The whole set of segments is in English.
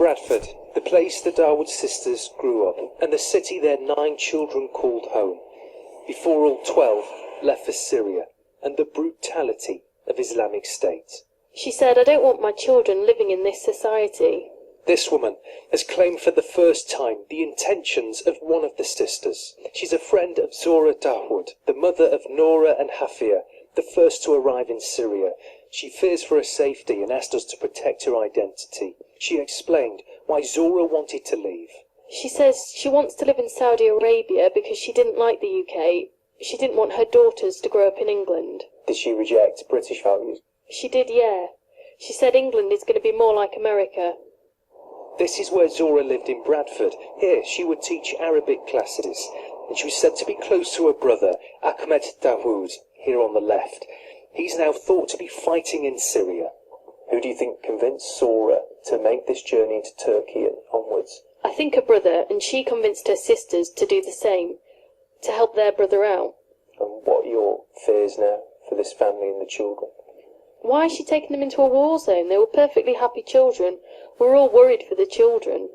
Bradford, the place the Dawood sisters grew up, and the city their 9 children called home, before all 12 left for Syria, and the brutality of Islamic State. She said, "I don't want my children living in this society." This woman has claimed for the first time the intentions of one of the sisters. She's a friend of Zora Dawood, the mother of Nora and Hafia, the first to arrive in Syria. She fears for her safety and asked us to protect her identity. She explained why Zora wanted to leave. She says she wants to live in Saudi Arabia because she didn't like the UK. She didn't want her daughters to grow up in England. Did she reject British values? She did, yeah. She said England is going to be more like America. This is where Zora lived in Bradford. Here she would teach Arabic classes, and she was said to be close to her brother, Ahmed Dawood, here on the left. He's now thought to be fighting in Syria. Who do you think convinced Zora to make this journey into Turkey and onwards? I think her brother, and she convinced her sisters to do the same, to help their brother out. And what are your fears now for this family and the children? Why is she taking them into a war zone? They were perfectly happy children. We're all worried for the children.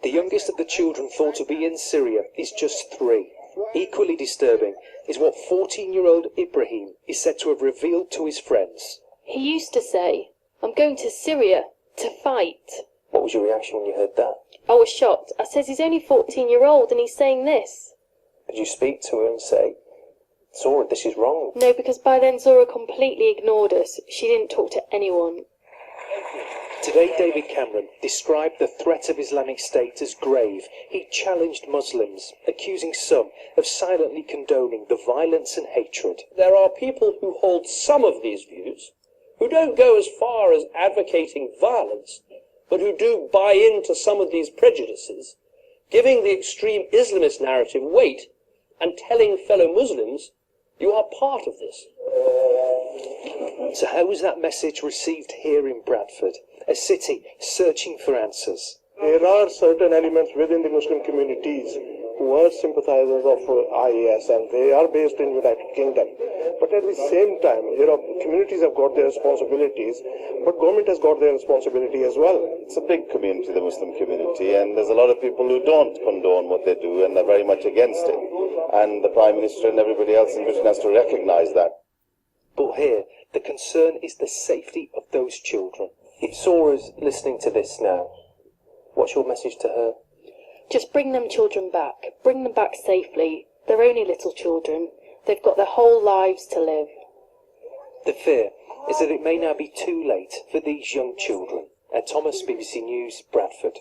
The youngest of the children thought to be in Syria is just 3. Equally disturbing is what 14-year-old Ibrahim is said to have revealed to his friends. He used to say, "I'm going to Syria to fight." What was your reaction when you heard that? I was shocked. I says, he's only 14-year-old and he's saying this. Did you speak to her and say, "Zora, this is wrong"? No, because by then Zora completely ignored us. She didn't talk to anyone. Today David Cameron described the threat of Islamic State as grave. He challenged Muslims, accusing some of silently condoning the violence and hatred. There are people who hold some of these views, who don't go as far as advocating violence, but who do buy into some of these prejudices, giving the extreme Islamist narrative weight and telling fellow Muslims, you are part of this. So how was that message received here in Bradford, a city searching for answers? There are certain elements within the Muslim communities who are sympathizers of IAS, and they are based in United Kingdom. But at the same time, communities have got their responsibilities, but government has got their responsibility as well. It's a big community, the Muslim community, and there's a lot of people who don't condone what they do and are very much against it. And the Prime Minister and everybody else in Britain has to recognise that. But here, the concern is the safety of those children. If Zora's listening to this now, what's your message to her? Just bring them children back. Bring them back safely. They're only little children. They've got their whole lives to live. The fear is that it may now be too late for these young children. Thomas, BBC News, Bradford.